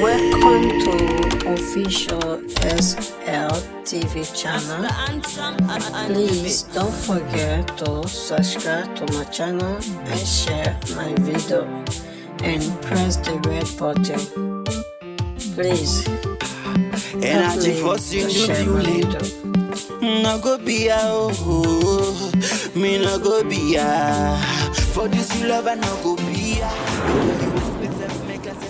Welcome to official SLTV channel. Please don't forget to subscribe to my channel and share my video and press the red button. Please help me to share my video. No go be me no go be for this love I no go be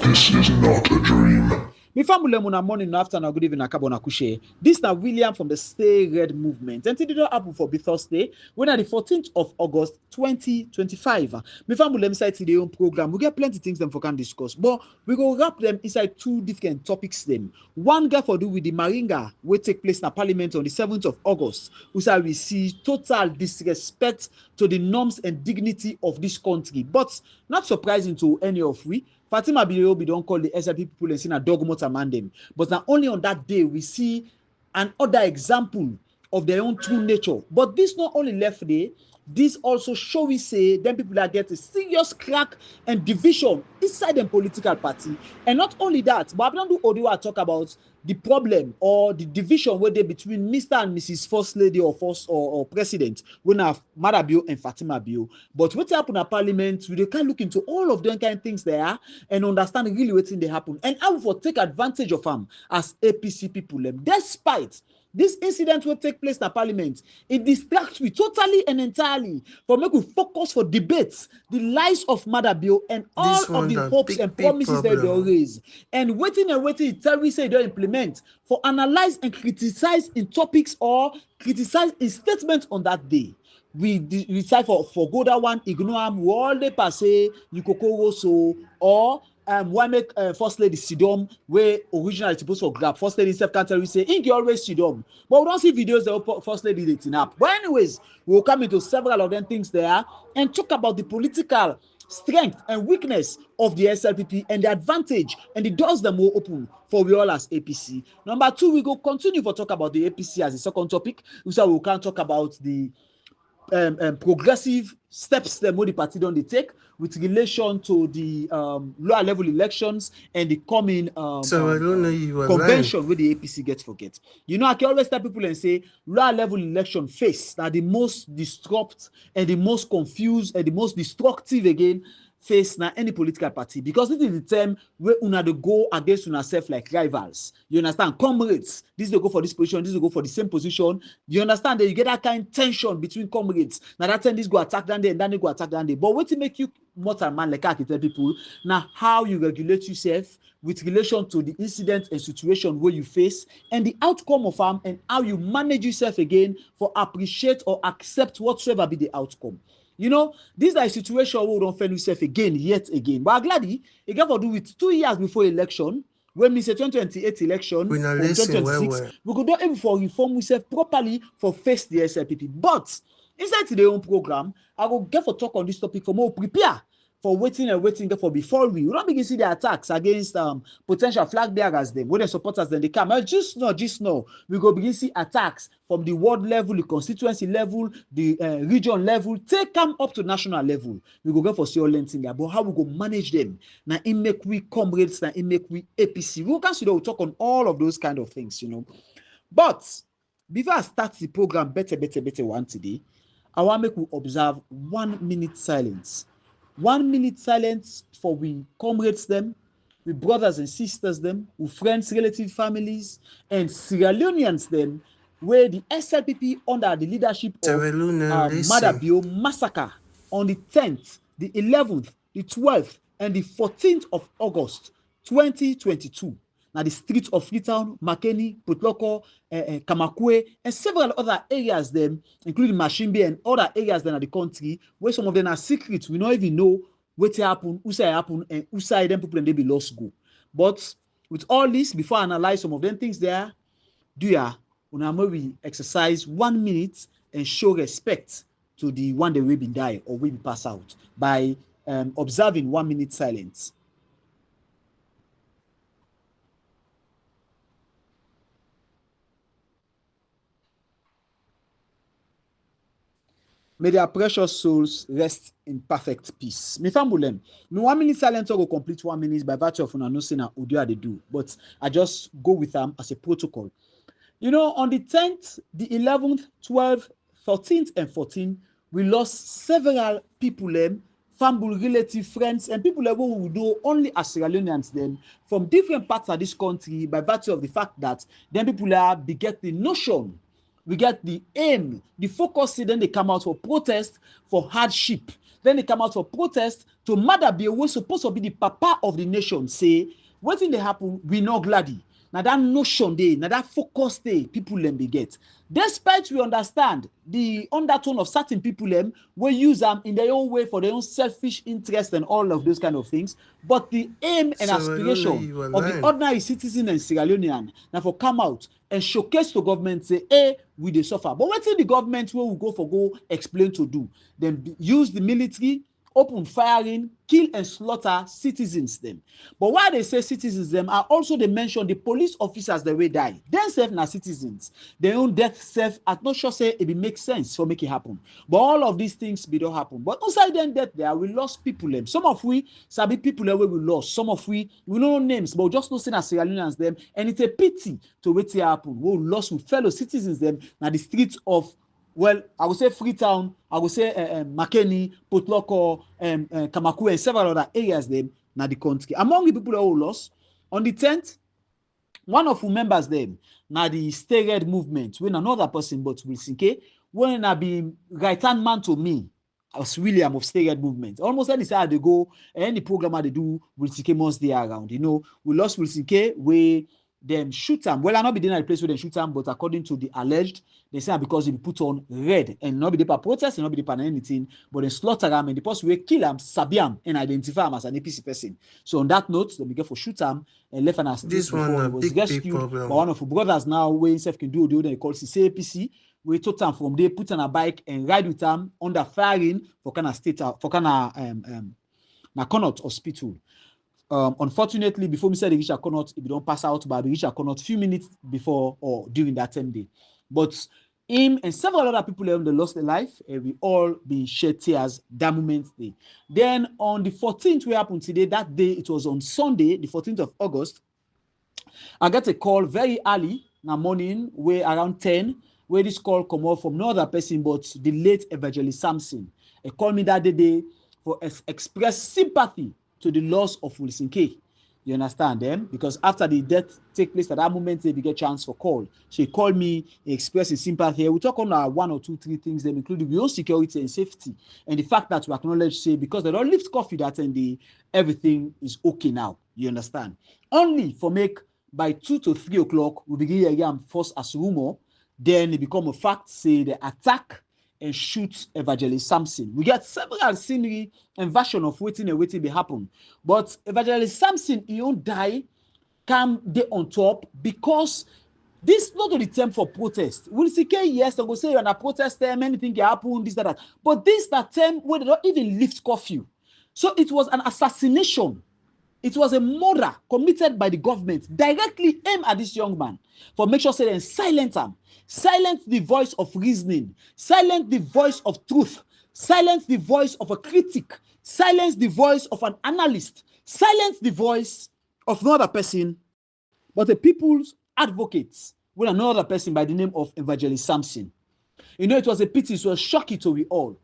This is not a dream. Mi family muna morning, afternoon, good evening, akabo kushe. This na William from the Stay Red movement. And today don't happen for be Thursday, when at the 14th of August 2025. Mi family inside today on program. We get plenty things them for can discuss, but we go wrap them inside two different topics. Them one got for do with the Maringa will take place in Parliament on the 7th of August. We see total disrespect to the norms and dignity of this country, but not surprising to any of we. Fatima Biyobi don't call the SLPP people and see a dogma man them. But not only on that day we see another example of their own true nature. But this not only left there, this also show we say them people that get a serious crack and division inside the political party. And not only that, but I don't do audio I talk about the problem or the division where they between Mr. and Mrs. First Lady or First or President when have Marabio and Fatima Bio. But what happened at Parliament, we can look into all of them kind of things there and understand really what they happen. And I will take advantage of them as APC people. Despite this incident will take place in Parliament, it distracts me totally and entirely from make we focus for debates, the lies of Madabio and all of the hopes and promises that they raise. And waiting tell we say they don't implement for analyze and criticize in topics or criticize in statements on that day. We decide for go that one, ignore them, we all they pass you kokoro so or why make First Lady Sidom where originally supposed to grab First Lady self can't say Inky always Sidom, but we don't see videos that First Lady dating up. But anyways, we'll come into several of them things there and talk about the political strength and weakness of the SLPP and the advantage and the doors that will open for we all as APC. Number two, we go continue for talk about the APC as the second topic. So we can talk about the progressive steps that the party don't take with relation to the lower level elections and the coming convention where the APC gets forget. You know, I can always tell people and say lower level election face that the most disrupt and the most confused and the most destructive again face na any political party, because this is the term where una to go against una self like rivals. You understand? Comrades, this will go for this position, this will go for the same position. You understand that you get that kind of tension between comrades. Now that time this go attack that day and then they go attack that day. But what to make you mortal man like I can tell people now how you regulate yourself with relation to the incident and situation where you face and the outcome of them and how you manage yourself again for appreciate or accept whatsoever be the outcome. You know, this is a situation where we don't find yourself again, yet again. But I'm glad it got to do with 2 years before election, when we say 2028 election, or 2026, we could not able for reform ourselves properly for face the SLPP. But inside today's own program, I will get for talk on this topic for more prepare for waiting for before we don't begin to see the attacks against potential flag bearers them, when the supporters then they come. Just know we go begin to see attacks from the ward level, the constituency level, the region level, take come up to national level. We go for see all thing there, but how we go manage them? Now it make we comrades, now it make we APC. We'll consider we'll talk on all of those kind of things, you know. But before I start the program better one today, I want to make we observe 1 minute silence. 1 minute silence for we comrades them, we brothers and sisters them, we friends, relatives, families, and Sierra Leoneans them, where the SLPP under the leadership of Madabio massacre on the 10th, the 11th, the 12th, and the 14th of August 2022. Now the streets of Freetown, Makeni, Putloko, Kamakwe, and several other areas them, including Mashimbe and other areas then of the country, where some of them are secret. We don't even know what happen, who say happen, and who say them people and they be lost go. But with all this, before I analyze some of them things there, we exercise 1 minute and show respect to the one that will be die or will be pass out by observing 1 minute silence. May their precious souls rest in perfect peace. Me fambulem. Me 1 minute silence go complete 1 minute by virtue of no saying audio they do, but I just go with them as a protocol. You know, on the 10th, the 11th, 12th, 13th, and 14th, we lost several people, family, relative, friends, and people who we know only as Sierra Leoneans then from different parts of this country by virtue of the fact that then people are beget the notion, we get the aim, the focus, then they come out for protest, for hardship. Then they come out for protest to mother be always supposed to be the papa of the nation. Say, what thing they happen, we know gladly. Now that notion day, now that focus day, people them they get. Despite we understand the undertone of certain people them will use them in their own way for their own selfish interest and all of those kind of things. But the aim and aspiration of the ordinary citizen and Sierra Leonean now for come out and showcase to government say, hey, we they suffer. But what the government will go explain to do? Then use the military, open firing, kill and slaughter citizens them. But why they say citizens them are also they mention the police officers that will die. Then self na citizens. Their own death self, I'm not sure say it makes sense for make it happen. But all of these things be don't happen. But outside then death there, we lost people them. Some of we sabi people where we lost. Some of we know names, but just not saying as Sierra Leoneans them. And it's a pity to wait to happen. We lost with fellow citizens them na the streets of, well, I would say Freetown, I would say Makeni, Potloko, Kamaku, and several other areas them na the country. Among the people who lost, on the 10th, one of who members them na the Stay Red movement, when another person but Wilson K, when I be right-hand man to me, as William of Stay Red movement. Almost any side they go, any program they do, Wilson K must be around. You know, we lost Wilson K, we them shoot him. Well, I not be there at the place where they shoot him, but according to the alleged, they say because he put on red and not be there for protest and not be there for anything, but they slaughter him and the person will kill him, sabiam, and identify him as an APC person. So on that note, they began for shoot him and left an This one before a he was big rescued problem. by one of his brothers now, where himself can do the they call CAPC. We took him from there, put on a bike and ride with him under firing for kind of state for kind of na Connaught Hospital. Unfortunately, before me said they reach a Connaught, if you don't pass out, but they reach a Connaught few minutes before or during that same day. But him and several other people have lost their life, and we all been shed tears that moment day. Then on the 14th, we happened today, that day, it was on Sunday, the 14th of August. I got a call very early in the morning, where around 10, where this call come out from no other person but the late Evangelist Samson. He called me that day for express sympathy to the loss of Wilson K. You understand them? Because after the death take place at that moment, they get chance for call. So he called me, he expressed his sympathy. We talk on 1 or 2, 3 things, them including your own security and safety. And the fact that we acknowledge, say, because they don't lift coffee that and everything is okay now. You understand? Only for make by 2 to 3 o'clock, we begin again first as rumor. Then it become a fact, say the attack and shoot Evangelist Samson. We get several scenery and version of waiting be happen. But Evangelist Samson, he won't die, come there on top because this not the term for protest. We'll see, yes, they go say you're on a protest term, anything can happen, this, that. But this that term where they don't even lift curfew. So it was an assassination. It was a murder committed by the government directly aimed at this young man for make sure say they silence him. Silence the voice of reasoning. Silence the voice of truth. Silence the voice of a critic. Silence the voice of an analyst. Silence the voice of no other person, but the people's advocates with another person by the name of Evangelist Samson. You know, it was a pity, it was shocking to we all.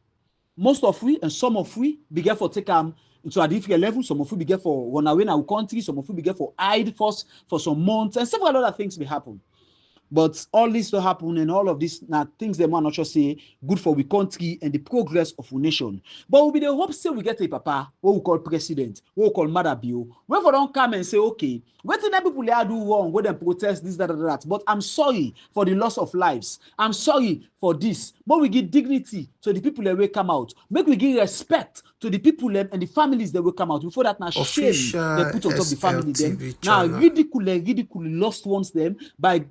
Most of we and some of we began for take into a different level. Some of we began for run away in our country. Some of we began for hide first for some months, and several other things may happen. But all this to happen and all of this now things they might not just say good for we country and the progress of our nation. But we be the hope say we get a papa, what we call president, what we call mother bill. When for don't come and say, okay, what did people do wrong, when they protest this, that. But I'm sorry for the loss of lives. I'm sorry for this. But we give dignity to the people that will come out. Make we give respect to the people and the families that will come out. Before that, now shame they put on top of the family them. Now ridicule lost ones them by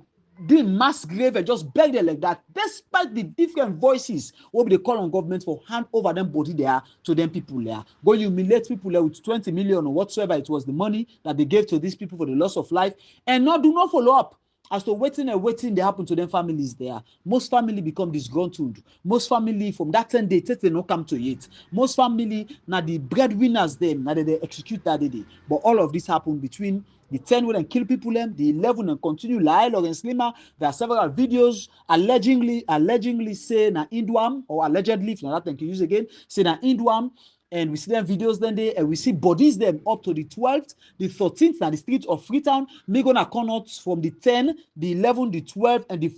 doing mass grave and just bury them like that, despite the different voices what they call on government for hand over them body there to them people there. Go humiliate people there with 20 million or whatsoever it was the money that they gave to these people for the loss of life and do not follow up as to waiting they happen to them families there. Most family become disgruntled. Most family from that 10 day, they no come to it. Most family, now the breadwinners them, now they execute that day. But all of this happened between the 10 will and kill people them, the 11 and continue lie Lawrence Lima. There are several videos allegedly say na Indwam, or allegedly, if not that can use again, say na Indwam. And we see them videos then they and we see bodies them up to the 12th, the 13th, and the street of Freetown. Me gonna count from the 10, the 11, the 12, and the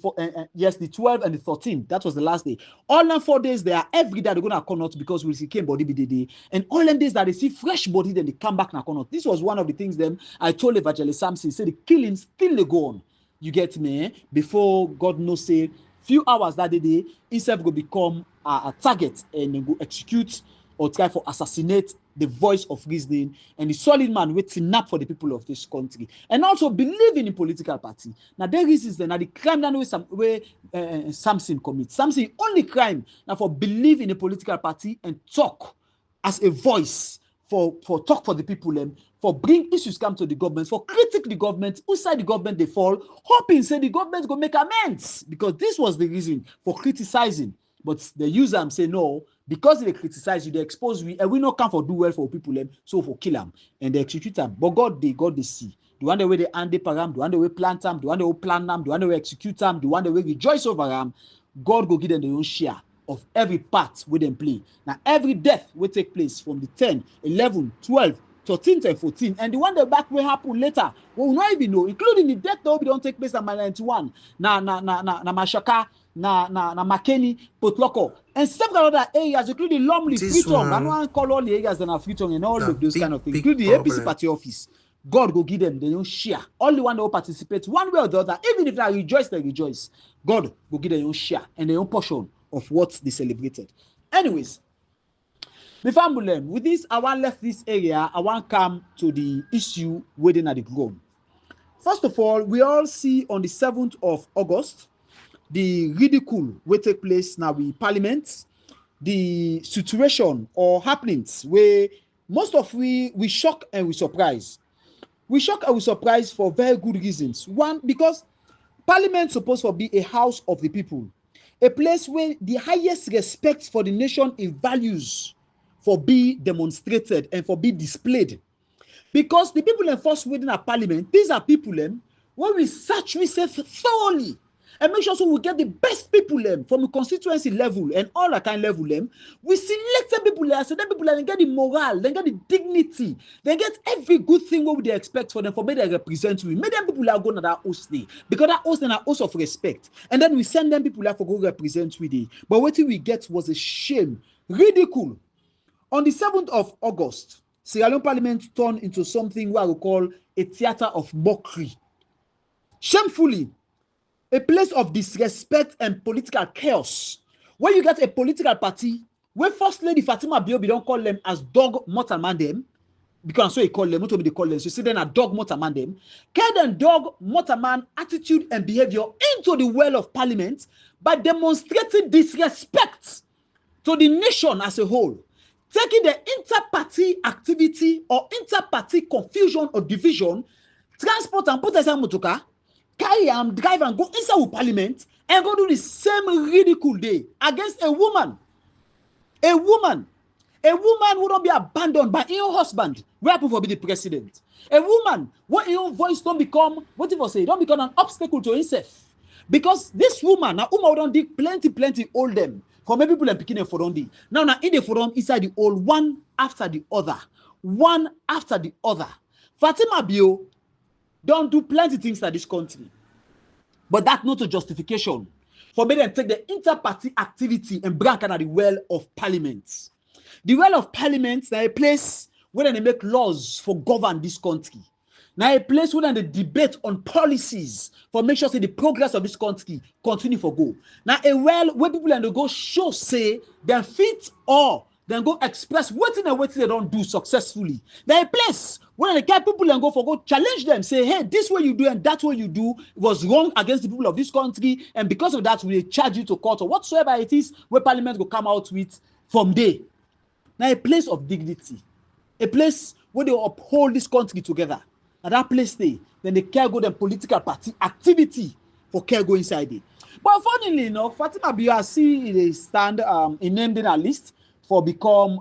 the 12 and the 13th. That was the last day. All them 4 days they are every day they're gonna count because we see came body be the day. And all them days that they see fresh body, then they come back na count. This was one of the things them I told Evangelist Samson, say the killings still they go on. You get me? Before God knows say few hours that day, himself will become a target and then go execute or try for assassinate the voice of reasoning and the solid man waiting up for the people of this country, and also believing in political party. Now there is the crime that way Samson commits. Samson only crime now for believe in a political party and talk as a voice for talk for the people for bring issues come to the government, for critique the government, outside the government they fall, hoping say the government go make amends, because this was the reason for criticizing. But the user say no, because they criticize you, they expose we, and we not come for do well for people, so for kill them and they execute them. But God they see. The one the way they hand the param, the one the way plant them, the one the way plan them, the one the way execute them, the one the way rejoice over them. God go give them their own share of every part with them play. Now every death will take place from the 10, 11, 12, 13th and 14, and the one that back will happen later. We will not even know, including the death that will don't take place at my 91. Na Mashaka, na Makeni, Potloko, and several other areas, including Lumley, Freetown. I don't call all the areas that are Freetown and all of those kind of things, including the APC party office. God go give them their own share. Only one that will participate one way or the other, even if they rejoice, they rejoice. God will give their own share and their own portion of what they celebrated. Anyways, before with this, I want left this area. I want come to the issue waiting at the ground. First of all, we all see on the 7th of August the ridicule will take place now in Parliament, the situation or happenings where most of we shock and we surprise. We shock and we surprise for very good reasons. One, because Parliament is supposed to be a house of the people, a place where the highest respect for the nation and values for be demonstrated and for be displayed. Because the people enforced within our parliament, these are people when we search ourselves thoroughly and make sure so we get the best people from the constituency level and all that kind of level we select them people so them people they get the morale, they get the dignity, they get every good thing what they expect for them for me they represent we. Make them people are going to that host day because that host is a host of respect, and then we send them people for go represent we day. But what we get was a shame, ridicule. On the 7th of August, Sierra Leone Parliament turned into something what I would call a theater of mockery. Shamefully, a place of disrespect and political chaos. When you get a political party, where First Lady Fatima Biobi don't call them as dog mortal man them, because so he call them, what they call them, so see then a dog mortal man them, carry them dog mortal man attitude and behavior into the well of Parliament by demonstrating disrespect to the nation as a whole. Taking the inter-party activity or inter-party confusion or division, transport and put aside motoka, carry and drive and go inside with Parliament and go do the same ridicule day against a woman. A woman who don't be abandoned by her husband, where happen for be the president. A woman, what her voice don't become, what if I say, don't become an obstacle to himself. Because this woman, now Uma don't dig plenty old them. For many people and picking for Dondi. Now in the forum inside the old one after the other. One after the other. Fatima Bio don't do plenty things in this country. But that's not a justification for me to take the inter-party activity and bring under the well of Parliament. The well of Parliament is a place where they make laws for govern this country. Now a place where they debate on policies for make sure say the progress of this country continue for go. Now a well where people and they go show say they fit or then go express what they don't do successfully. Now a place where they get people and go challenge them, say, hey, this way you do and that way you do was wrong against the people of this country, and because of that we charge you to court or whatsoever it is where Parliament will come out with from there. Now a place of dignity, a place where they uphold this country together. at that place they then the care go the political party activity for care go inside it. But funnily enough, Fatima BRC they stand in named in a list for become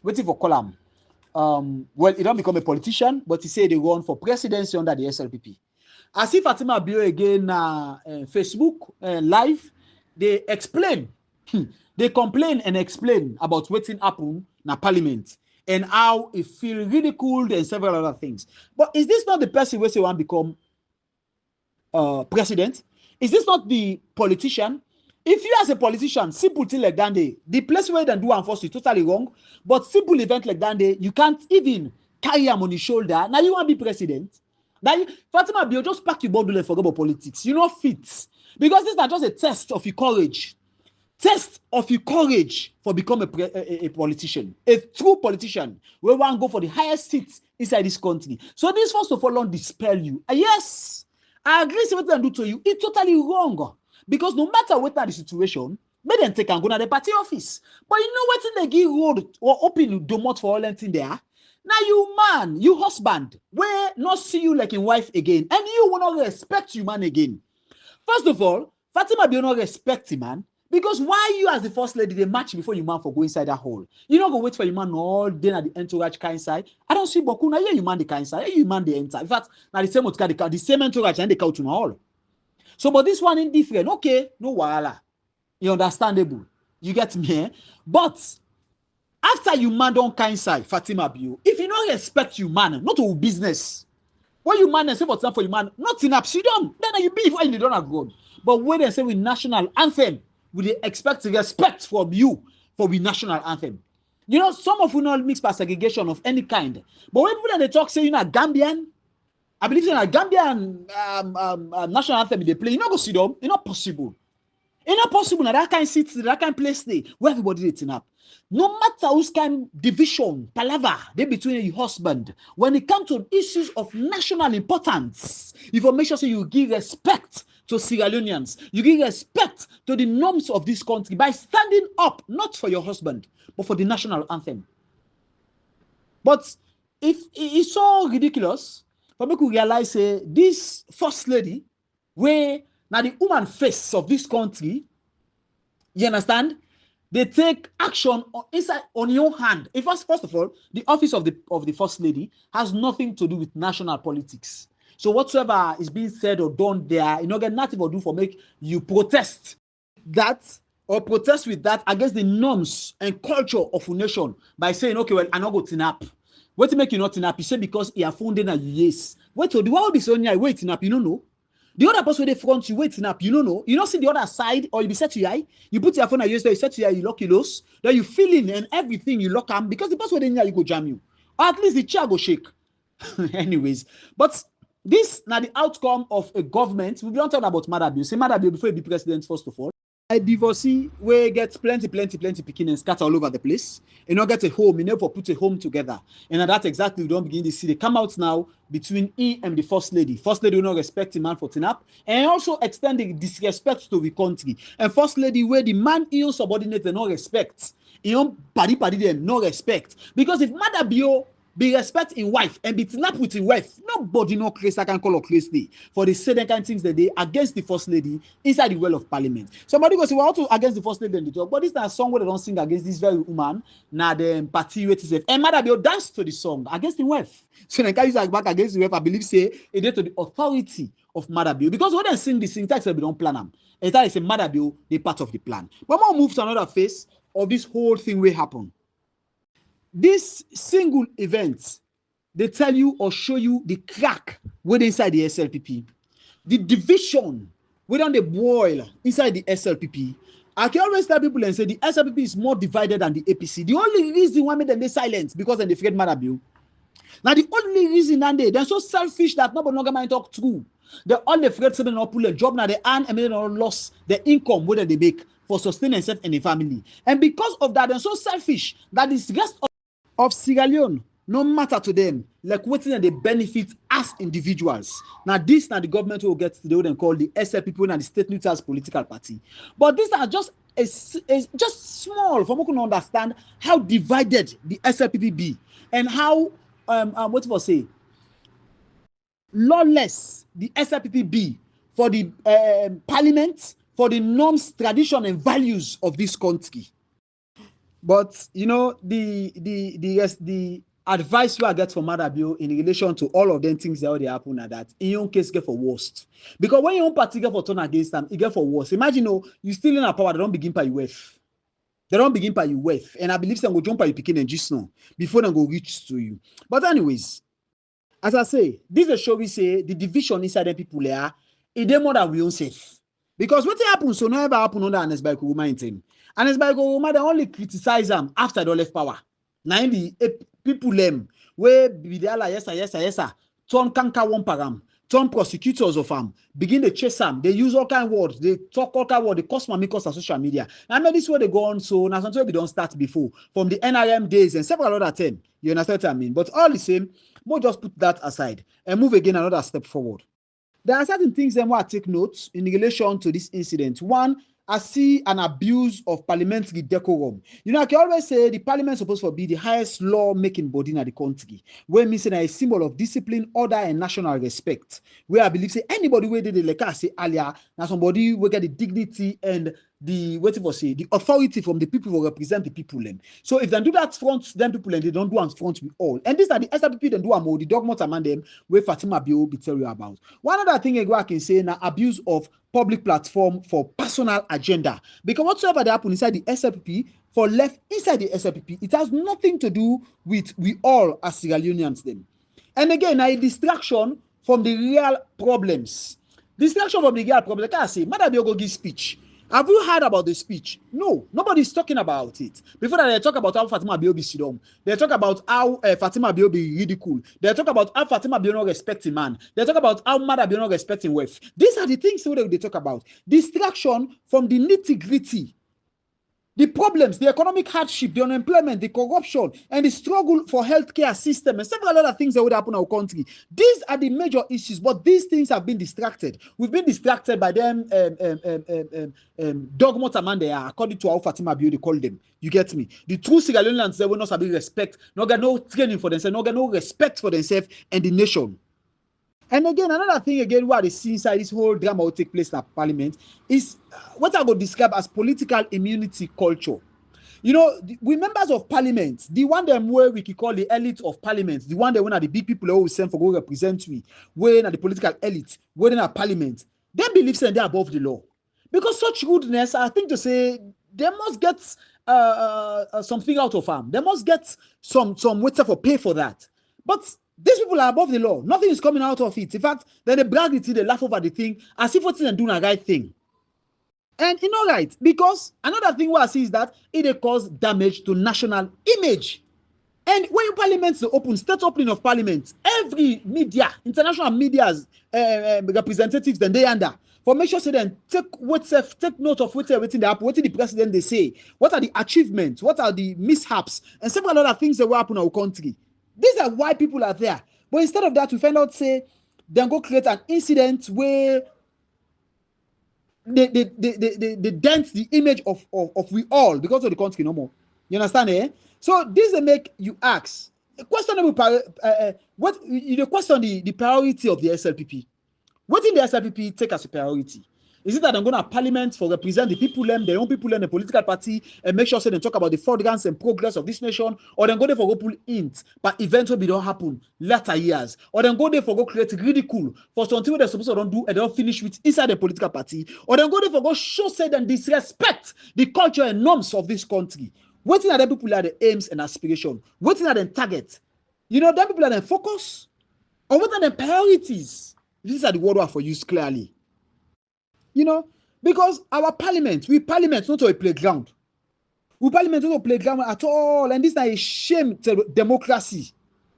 waiting for column. Well, he don't become a politician, but he said they run for presidency under the SLPP. I see Fatima Bio again Facebook live. They explain, they complain and explain about what's happen in Parliament and how it feel ridiculed and several other things. But is this not the person who say want become president? Is this not the politician? If you as a politician, simple thing like that, the place where they do enforce is totally wrong. But simple event like that, you can't even carry them on your shoulder. Now you want to be president. Now Fatima Bio just pack your bottle and forget about politics. You know fit. Because this is not just a test of your courage. Test of your courage for becoming a politician. A true politician. We want to go for the highest seats inside this country. So this first of all don't dispel you. Yes, I agree with what they do to you. It's totally wrong. Because no matter what the situation, they then take and go to the party office. But you know what they give road or open the mouth for all anything there? Now you man, you husband, will not see you like a wife again. And you will not respect you man again. First of all, Fatima will not respect you man. Because why you as the first lady, they match before you man for go inside that hole. You don't go wait for you man all day at the entourage kind side. I don't see Boku. Now you man the kind side. You man the enter. In fact, now the same entourage and they count to my hall. So, but this one is different. Okay, no wahala. You understandable. You get me? Eh? But after you man don't kind side, Fatima Bio, if you don't respect you man, not to business. When you man and say for example you man, not in absurdum, then you be when you don't have grown. But when they say with national anthem, we expect respect from you for the national anthem. You know, some of you not mix by segregation of any kind. But when people they talk say you know Gambian, I believe in a Gambian national anthem they play, you not go see them, it's not possible. It's not possible now that kind of city, that kind of place there where everybody is up. No matter whose kind division, palaver, they between your husband, when it comes to issues of national importance, you make sure so you give respect to Sierra Leoneans. You give respect to the norms of this country by standing up, not for your husband, but for the national anthem. But if it's so ridiculous, for me to realize this first lady, where now the woman face of this country, you understand? They take action on your hand. If first of all, the office of the first lady has nothing to do with national politics. So whatsoever is being said or done there, you know, get nothing to do for make you protest that or protest with that against the norms and culture of a nation by saying, okay, well, I'm not going to tap. What to make you not tap? You say because you are founded and yes. Wait, the one will be so near waiting up, you don't know. The other person they front you waiting up, you don't know. You don't see the other side, or you be set to your eye. You put your phone at USB, you set to your eye, you lock your nose. Then you feel in and everything you lock them because the person they near you go jam you. Or at least the chair go shake. Anyways, but this now the outcome of a government. We don't talk about Madabio. Say Madabio before you be president, first of all. A divorcee where get plenty picking and scatter all over the place. You know, get a home, you never put a home together. And that's exactly we don't begin to see. They come out now between he and the first lady. First lady will not respect the man for tinap. And also extending disrespect to the country. And first lady where the man he subordinate they no respect. He don't party them no respect. Because if Madabio be respect in wife and be tinap with in wife, nobody no crazy can call or crazy for the same kind of things that they against the first lady inside the well of parliament. Somebody goes, well, to against the first lady in the talk, but this is a song where they don't sing against this very woman. Now the party wait to and Madabio dance to the song against the wife. So they can use back against the wife. I believe say it did to the authority of Madabio because when they sing the syntax they don't plan them. And that is a Madabio, they part of the plan. But we'll move to another phase of this whole thing will happen. This single event, they tell you or show you the crack within inside the SLPP, the division within the boil inside the SLPP. I can always tell people and say the SLPP is more divided than the APC. The only reason why made them they silent because then they forget Madabio. Now the only reason that they're so selfish that nobody can talk true. They're all afraid to not pull a job now they earn and they don't lost the income whether they make for sustaining themselves and their family. And because of that, they're so selfish that this rest of Sierra Leone no matter to them like what they benefit as individuals. Now this now the government will get to what they call the SLPP and the state neutral political party. But these are just just small for me to understand how divided the SLPP be and how what people say lawless the SLPP be for the parliament, for the norms, tradition, and values of this country. But you know, the advice we get from Madabio in relation to all of them things that already happen are that in your case get for worst. Because when your own party get for turn against them, it get for worse. Imagine you still in a power, they don't begin by you with. They don't begin by you with. And I believe some go jump by you picking and just now before they go reach to you. But anyways, as I say, this is a show we say the division inside the people there, it dey more than we own safe. Because what happens so never happen under Anes by Kuruma team. Anes by Kuruma, they only criticize them after they left power. Now in the people them where be there like yes, turn kanka one param, turn prosecutors of them, begin to chase them. They use all kind of words, they talk all kind of words, they cause mamikos on social media. I mean this way they go on, so now sometimes we don't start before from the NRM days and several other things. You understand what I mean? But all the same, we'll just put that aside and move again another step forward. There are certain things that I take notes in relation to this incident. One, I see an abuse of parliamentary decorum. You know, I can always say the parliament is supposed to be the highest law-making body in the country, where missing a symbol of discipline, order, and national respect. Where I believe say anybody where did the like I say earlier, now somebody will get the dignity and the the authority from the people who represent the people. So if they do that front, them people and they don't do and front with all. And these are the SLPP then do more the dogmas among them where Fatima Bio be tell you about. One other thing I can say now abuse of public platform for personal agenda. Because whatsoever they happen inside the SLPP for left inside the SLPP, it has nothing to do with we all as Sierra Leoneans them. And again, a distraction from the real problems. Distraction from the real problems. Like I say, Madam Bio go give speech. Have you heard about the speech? No, nobody's talking about it. Before that, they talk about how Fatima Bio be sidon. They talk about how Fatima Bio be ridicule. They talk about how Fatima Bio not respecting man. They talk about how Mother Bio not respecting wife. These are the things they talk about. Distraction from the nitty-gritty. The problems, the economic hardship, the unemployment, the corruption, and the struggle for healthcare system, and several other things that would happen in our country. These are the major issues, but these things have been distracted. We've been distracted by them dogma amanda, according to how Fatima Bio they call them. You get me? The true Sierra Leoneans, they will not have respect, not get no training for themselves, not get no respect for themselves and the nation. And again, another thing again where they see inside this whole drama will take place at Parliament is what I would describe as political immunity culture. You know, we members of Parliament, the one them where we could call the elite of Parliament, the one that when are the big people who send for go represent we, when are the political elite, when are Parliament, they believe they're above the law. Because such rudeness, I think to say, they must get something out of them. They must get some waiter for pay for that. But these people are above the law. Nothing is coming out of it. In fact, then they brag it, they laugh over the thing as if what's doing the right thing. And you know, right? Because another thing what I see is that it cause damage to national image. And when parliaments open, state opening of parliament, every media, international media's representatives, then they under for make sure so then take note of what the president they say, what are the achievements, what are the mishaps, and several other things that will happen in our country. These are why people are there. But instead of that, we find out, say, then go create an incident where they dent the image of we all because of the country no more. You understand, eh? So this will make you ask a questionable what you question the priority of the SLPP. What did the SLPP take as a priority? Is it that I'm going to Parliament for represent the people, their own people, and the political party, and make sure so they talk about the furtherance and progress of this nation, or then go there for go pull int, but eventually don't happen later years, or then go there for go create ridicule for something they're supposed to don't do and don't finish with inside the political party, or then go there for go show say and disrespect the culture and norms of this country. Waiting at the people are the aims and aspiration, waiting at the target. You know, that people are the focus, or what are the priorities? These are the word for use clearly. You know, because our parliament, we parliament not to a playground. We parliament not to a playground at all. And this is a shame to democracy.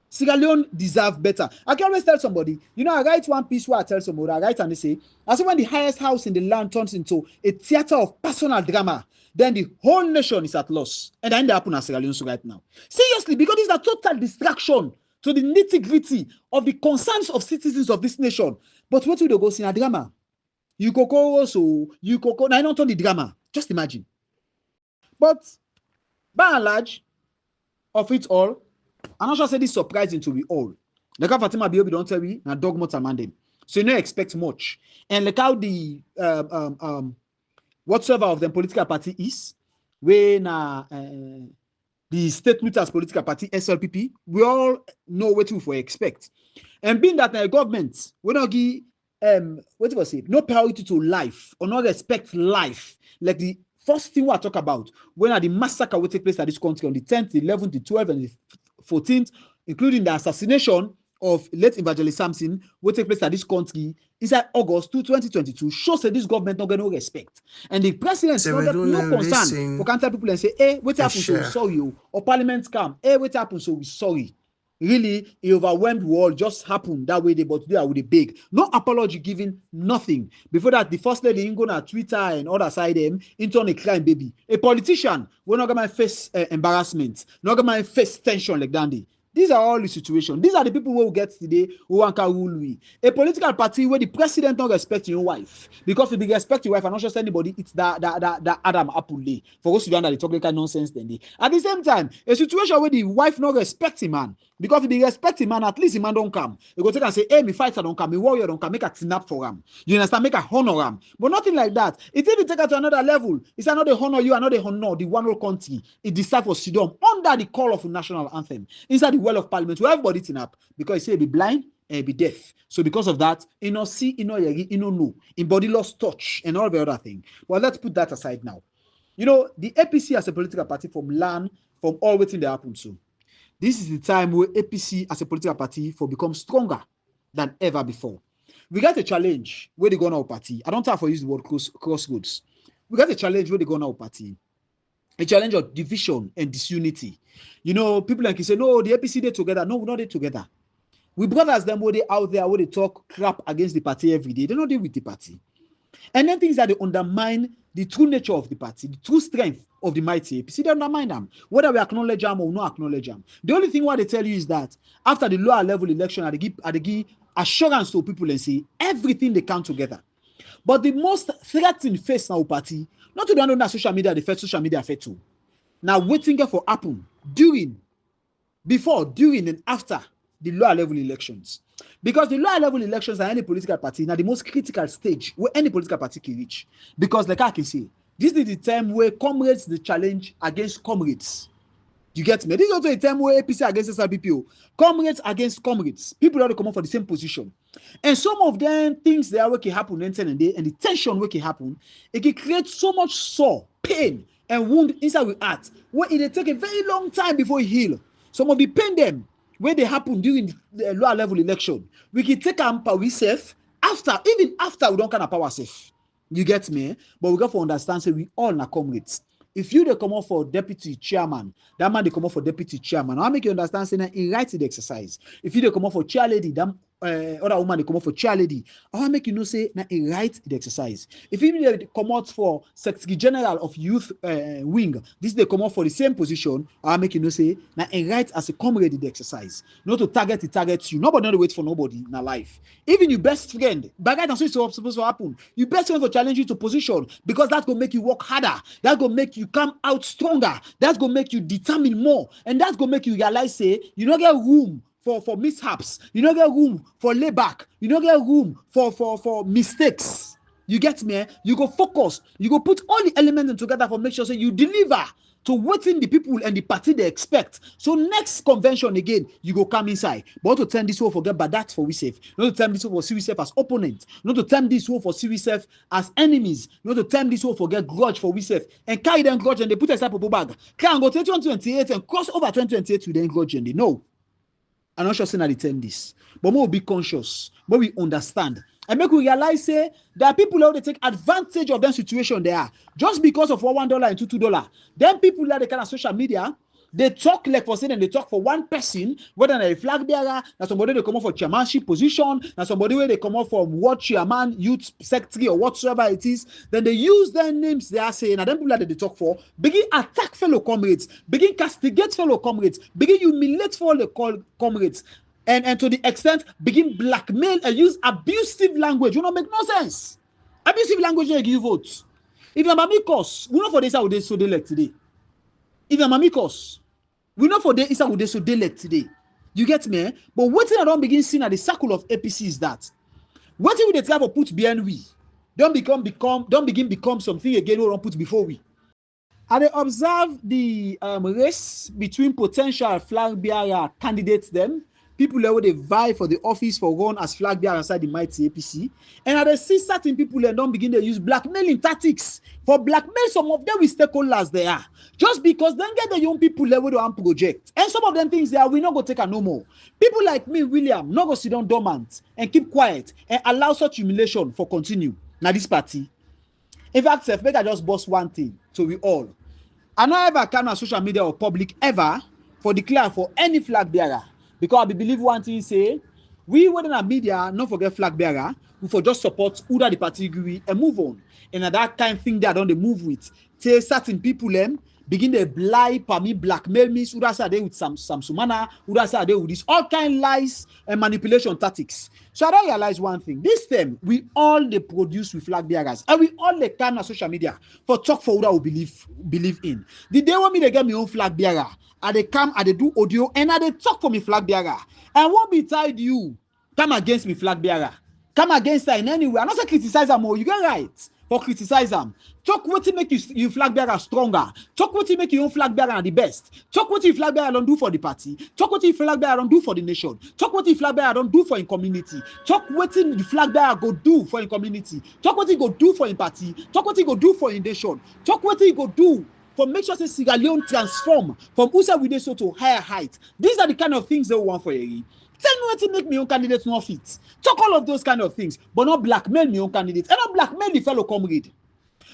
Sierra Leone deserve better. I can always tell somebody, you know, I write one piece where I tell somebody, I write and they say, I say when the highest house in the land turns into a theater of personal drama, then the whole nation is at loss. And that happen in Sierra Leone right now. Seriously, because this is a total distraction to the nitty-gritty of the concerns of citizens of this nation. But what will they go see in a drama? You coco so you coco. Now I don't turn the drama. Just imagine. But by and large, of it all, I'm not sure say this surprising to we all. Like how Fatima Biobi don't tell me, now dog must amend them. So you don't expect much. And like how the whatsoever of them political party is, when the state looters political party, SLPP, we all know what we expect. And being that the government, we don't give what was it? No priority to life or not respect life. Like the first thing we talk about when the massacre will take place at this country on the 10th, the 11th, the 12th, and the 14th, including the assassination of late Evangelist Samson, will take place at this country inside August 2022, shows that this government not get no respect. And the president not get no concern for counter people and say, hey, what happened? So we sorry, or parliament come, hey, what happened? So we sorry. Really, it overwhelmed all just happened that way. But today I would beg. No apology given, nothing. Before that, the first lady go on Twitter and other side them into a crime baby. A politician will not gonna face embarrassment, not gonna face tension like Dandy. These are all the situations. These are the people who will get today who want to rule we. A political party where the president don't respect your wife. Because if they respect your wife and not just anybody, it's that Adam Apple day. For us to do that, they talk like nonsense then they. At the same time, a situation where the wife not respect him, man. Because if they respect him, man, at least him man don't come. They go take and say, hey, me fighter don't come, me warrior don't come, make a snap for him. You understand? Make a honor him. But nothing like that. It even take it to another level. It's another honor you, another honor the one whole country. It decide for Sidom under the call of a national anthem. Inside the well of parliament, where everybody turn up. Because he say be blind and be deaf. So because of that, you know, see, you know, you know, no. In body lost touch and all the other thing. But let's put that aside now. You know, the APC as a political party from all waiting they happen to. This is the time where APC as a political party for become stronger than ever before. We got a challenge where they go now party. I don't have to use the word crossroads. We got a challenge where they go now party. A challenge of division and disunity. You know, people like you say, no, the APC they together. No, we're not there together. We brothers them where they out there where they talk crap against the party every day. They're not there with the party. And then things that they undermine the true nature of the party, the true strength of the mighty APC, they undermine them. Whether we acknowledge them or not acknowledge them. The only thing what they tell you is that after the lower level election, they give assurance to people and say everything they come together. But the most threatening face now party, not to the one social media, the first social media affect too. Now waiting for happen before, during, and after the lower level elections. Because the lower level elections are any political party now the most critical stage where any political party can reach. Because like I can say, this is the time where comrades the challenge against comrades. You get me? This is also a time where APC against SLPP, comrades against comrades. People are come up for the same position. And some of them things that can happen and the tension will can happen, it can create so much sore, pain, and wound inside with heart, where it will take a very long time before it heal. Some of the pain them where they happen during the lower level election, we can take our power safe even after we don't kind of power safe. You get me? But we got to understand, say we all are comrades. If you they come up for deputy chairman, that man they come up for deputy chairman. I'll make you understand, say he right to the exercise. If you they come up for chair lady, that other woman they come up for chair lady. I'll make you know say he right the exercise. If you they come out for secretary general of youth wing, this they come up for the same position. I'll make you know say he right as a comrade in the exercise. Not to target you. Nobody not wait for nobody in life. Even your best friend, but that's what's supposed to happen. Your best friend will challenge you to position because that's gonna make you work harder. That's gonna make you come out stronger. That's gonna make you determine more, and that's gonna make you realize say you don't get room for mishaps. You don't get room for layback. You don't get room for mistakes. You get me? You go focus. You go put all the elements together for make sure say you deliver to what the people and the party they expect. So next convention again, you go come inside. But not to turn this one forget but that's for we safe. Not to turn this one for see we safe as opponents. Not to turn this one for see we safe as enemies. Not to turn this one for get grudge for we safe. And carry them grudge and they put aside for bag. Can go to 2028 and cross over 2028 with them grudge and they know. I'm not sure saying that they turn this. But more be conscious. But we understand. And make we realize say there are people out there take advantage of that situation they are just because of $1 and $2. Then people that they kind of social media, they talk like for saying and they talk for one person, whether they're a flag bearer, that somebody they come up for chairmanship position, that somebody where they come up from what chairman, youth secretary or whatsoever it is, then they use their names they are saying, and then people that they talk for, begin attack fellow comrades, begin castigate fellow comrades, begin humiliate fellow comrades. And to the extent, begin blackmail and use abusive language. You know, make no sense. Abusive language, you give votes. If you're Mamikos, we know for this how they so they like today. If you're Mamikos, we know for this how they so they like today. You get me? But what thing I don't begin seeing at the circle of APC is that what if we try to put behind we? Don't begin become something again we don't put before we. And they observe the race between potential flag bearer candidates them, people who they vie for the office for run as flag bearer inside the mighty APC. And they see certain people and don't begin to use blackmailing tactics. For blackmail, some of them with stakeholders they are. Just because then get the young people level to project. And some of them things they are, we not go take a no more. People like me, William, not go sit down dormant and keep quiet and allow such humiliation for continue. Now this party. In fact, make I just boss one thing to we all. I not ever can on social media or public ever for declare for any flag bearer. Because I believe one thing say, we within a media, not forget flag bearer, we for just support who the party agree and move on. And at that kind of thing that don't they move with. Say certain people begin to lie for me, blackmail me, who say they with some sumana, who say they with this, all kind of lies and manipulation tactics. So I don't realize one thing. This time, we all they produce with flag bearers. And we all they can on social media for talk for who we believe in. The day when me they get my own flag bearer, and they come and they do audio and they talk for me flag bearer. And won't be tied you come against me flag bearer. Come against her in any way. I'm not saying criticize them more. You get right for criticize them. Talk what to make you flag bearer stronger. Talk what to make your own flag bearer the best. Talk what you flag bearer don't do for the party. Talk what you flag bearer don't do for the nation. Talk what you flag bearer don't do for your community. Talk what the flag bearer go do for your community. Talk what he go do for your party. Talk what he go do for your nation. Talk what he go do for make sure say Sierra Leone transform from Usa with so to higher height. These are the kind of things they want for you. Tell me what to make me own candidate not fit. Talk all of those kind of things, but not blackmail me own candidate. And not blackmail the fellow comrade.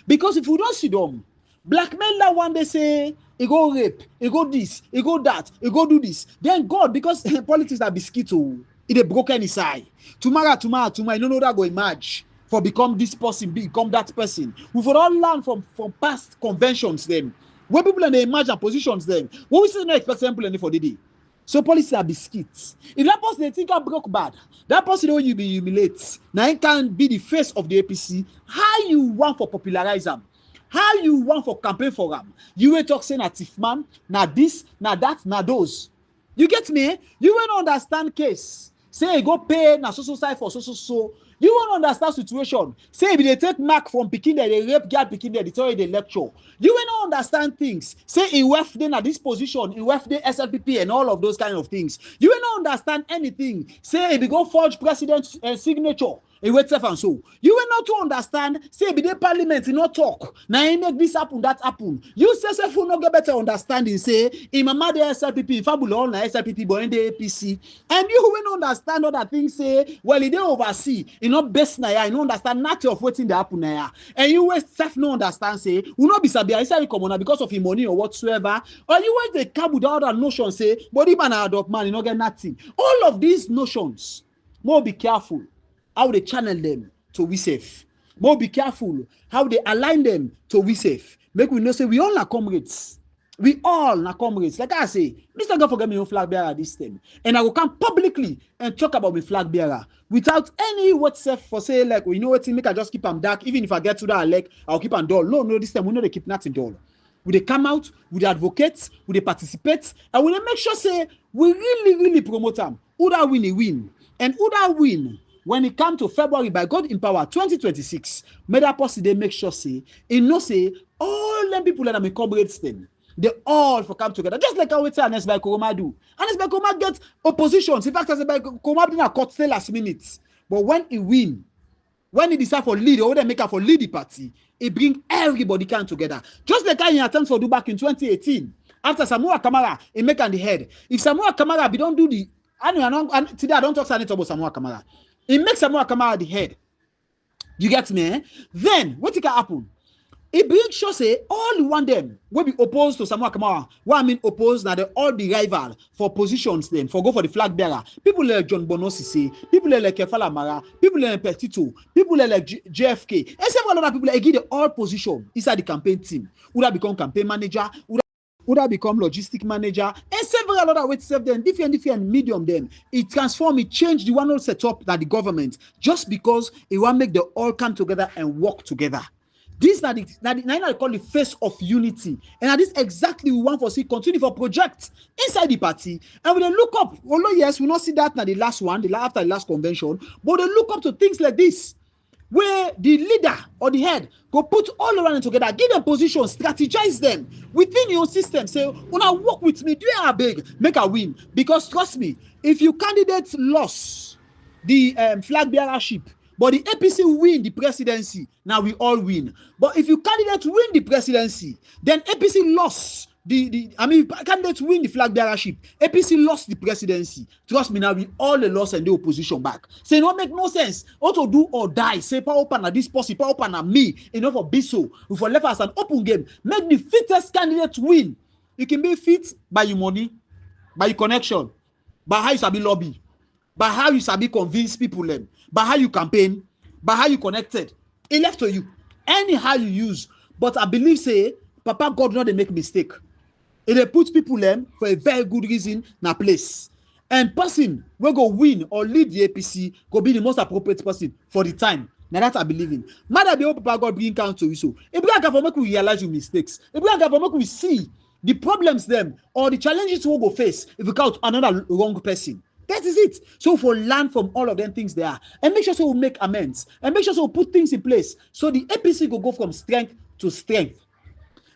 Because if you don't see them, blackmail that one they say, he go rape, he go this, he go that, he go do this. Then God, because politics are biscuito, it a broken inside. Tomorrow, you don't know that go emerge for become this person, become that person. We've all learned from past conventions them. When people and they imagine positions them, what we say no expect people for the day. So policies are biscuits. If that person they think I broke bad, that person don't you be humiliate. Now it can be the face of the APC. How you want for popularize them? How you want for campaign for them? You will talk saying that if man, now this, now that, now those. You get me? You will not understand case. Say go pay na so side for so. You won't understand situation. Say if they take mark from Pekin there, they rape girl Pekin there, they tell you the lecture. You will not understand things. Say in West then at this position, in West day SLPP and all of those kind of things. You will not understand anything. Say if they go forge president's signature. And so you will not to understand. Say be the parliament you not talk. Now you make this happen, that happen. You say you not get better understanding. Say in my mother SLPP, fabulous na SLPP, but in the APC, and you will not understand other things. Say well, they oversee. You not best na ya. You not understand nothing of waiting the happen na ya. And you will self no understand. Say will not be sabia. It's a common because of your money or whatsoever. Or you will they come with other notions. Say body man adopt man, you not get nothing. All of these notions. More be careful how they channel them to we safe. More be careful how they align them to we safe. Make we know say we all are comrades. We all are comrades. Like I say, Mr. God forget me own flag bearer this time. And I will come publicly and talk about my flag bearer without any what safe for say like you know what make I just keep them dark. Even if I get to that like I'll keep them dull. No, this time we know they keep nothing dull. We they come out, we they advocate, we they participate, and we they make sure say we really promote them. Who that win, he win. And who that win when it comes to February by God in power 2026, may that person they make sure say, and no say all them people that are my comrades them, they all for come together. Just like how we say Anes by Koroma do. Anes by Koroma get oppositions. In fact, Anes by Koroma did not cut last minute. But when he win, when he decide for lead, or they make up for lead the party, he bring everybody come together. Just like how he attempts to do back in 2018. After Samoa Kamara, he make on the head. If Samoa Kamara be don't do the today I don't talk anything about Samoa Kamara. It makes Samoa Kamara the head. You get me? Eh? Then what can happen? It brings sure say all you want them will be opposed to Samoa Kamara. What I mean opposed now they all be rival for positions then for go for the flag bearer. People like John Bonosi say, people like Kefala Mara, people like Petito, people like JFK, and several other people like give the all position inside the campaign team. Would have become campaign manager, would have become logistic manager, and several other ways to serve them, different medium them. It transform, it change the one all set up that the government, just because it will make them all come together and work together. This now I call the face of unity. And that is exactly we want for see continue for project inside the party. And when they look up, although yes, we not see that now the last one, after the last convention, but they look up to things like this, where the leader or the head go put all around it together, give them position, strategize them within your system. Say, when I work with me, do you big, make a win. Because trust me, if your candidates lost the flag bearership, but the APC win the presidency, now we all win. But if you candidates win the presidency, then APC lost candidates win the flag bearership, APC lost the presidency. Trust me, now we all lost and the opposition back. Say, no make no sense. Also do or die. Say, power open at this posse, power open at me. Enough for Biso. If we left us an open game, make the fittest candidate win. You can be fit by your money, by your connection, by how you sabi lobby, by how you sabi convince people them, by how you campaign, by how you connected. It left to you. Anyhow you use. But I believe, say, Papa God not they make mistake. They put people them for a very good reason in a place. And person will go win or lead the APC go be the most appropriate person for the time. Now that I believe in. Matter be Papa God bring count to you so. If we can make we realize your mistakes. If we can make we see the problems them or the challenges we go face if we count another wrong person. That is it. So for learn from all of them things there and make sure so we make amends and make sure so we put things in place so the APC go from strength to strength.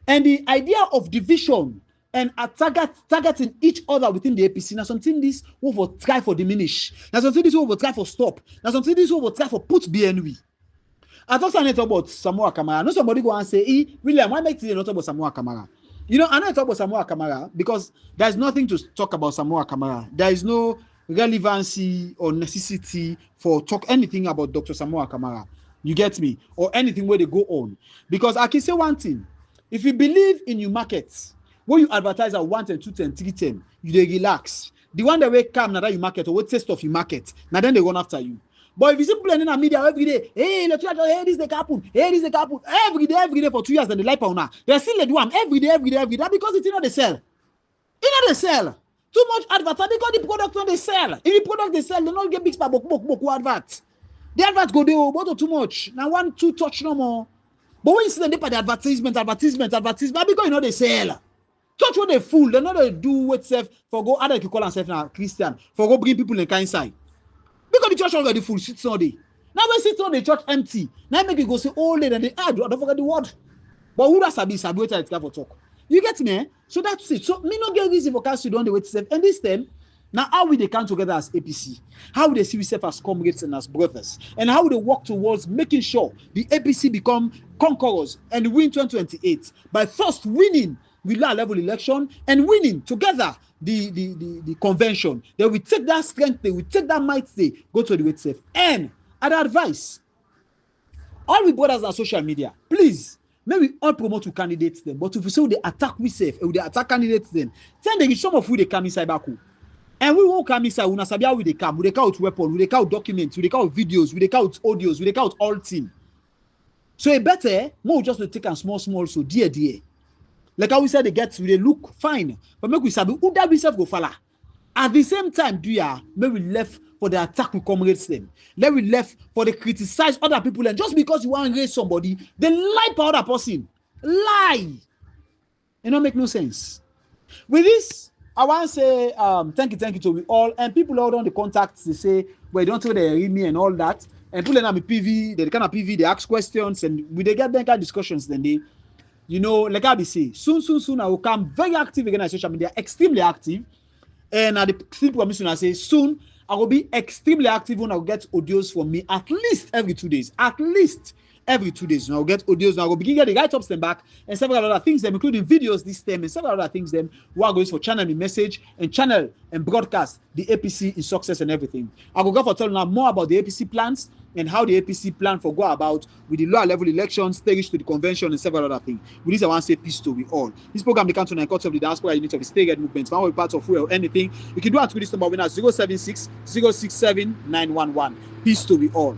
And the idea of division and targeting each other within the APC, now something this we will try for diminish. Now something this we will try for stop. Now something this we will try for put BNW. I talk about Samoa Kamara. No somebody go and say, William, why make you not talk about Samoa Kamara? You know, I don't talk about Samoa Kamara because there's nothing to talk about Samoa Kamara. There is no relevancy or necessity for talk anything about Dr. Samoa Kamara. You get me? Or anything where they go on. Because I can say one thing. If you believe in your markets, when you advertise at 1 10, 2 10, 3 10, you they relax. The one that will come now that you market or what taste of your market, now then they run after you. But if you see people in the media every day, hey, let's hey, this is the happen, hey, this is the happen, every day for 2 years, then they like now. They still do them every day, because it's not the sell. It's not the sell. Too much advert because the product not they sell. If the product they sell, they not get big spot book advert. The advert go there, but too much. Now 1 2 touch no more. But when you see them they pay the advertisement, because you know they sell. Church when they fool, they know they do what self for go other you call themselves now Christian, for go bring people in kind side. Because the church already full, sits on day. Now when sit on the church empty, now make you go say all day and they add, don't forget the word. But who does sabi what it's for talk? You get me? Eh? So that's it. So me no get reason for cast you don't the way to self. And this time, now how will they come together as APC? How will they see themselves as comrades and as brothers? And how will they work towards making sure the APC become conquerors and win 2028 by first winning the lower level election and winning together the convention? Then we take that strength, they will take that might, they go to the way to self. And other advice, all we brothers on social media, please. Maybe all promote to candidates them, but if we say they attack we safe, if they attack candidates then they some of who they come inside back. And we won't come inside, we not sabia with they come, we count weapon, we count documents, we count videos, we count audios, we count all team. So it better more just to take a small, so dear. Like how we said they look fine, but make we sabi who that we self go falla. At the same time, maybe we left for the attack we comrades them. Then we left for the criticize other people, and just because you want to raise somebody, then lie for other person. Lie. It don't make no sense. With this, I want to say thank you to we all. And people out on the contacts, they say, well, don't tell they read me and all that. And people in the PV, they kind of PV, they ask questions, and we they get them kind of discussions, then they, you know, like I be say, soon I will come very active again on social media, extremely active. And at the simple permission I say soon I will be extremely active when I will get audios from me at least every 2 days. At least every 2 days. Now I will get audios. Now I will begin getting the write-ups them back and several other things, them, including videos this time and several other things them who are going for channel me message and channel and broadcast the APC in success and everything. I will go for telling now more about the APC plans and how the APC plan for go about with the lower level elections, stage to the convention and several other things. With this, I want to say peace to we all. This program, the Council and Courts of the Diaspora Unit of the State Movement, one part of who or anything, you can do it to this number 076 067 911. Peace to we all.